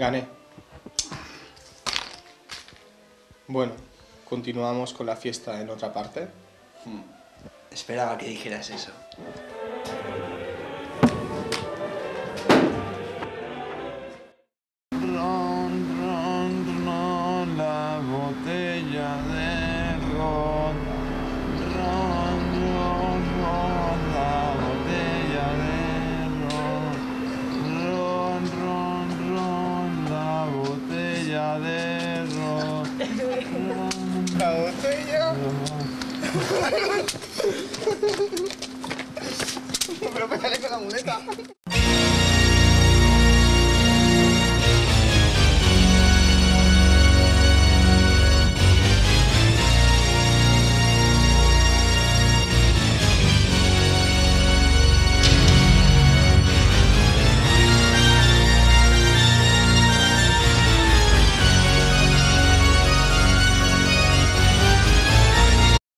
Gané. Bueno, continuamos con la fiesta en otra parte. Esperaba que dijeras eso. Ron, ron, ron, la botella de ron. Ron, ron, ron, la botella de ron. Ron, ron, ron, la botella de ron. La botella. Pero pégale con la muleta.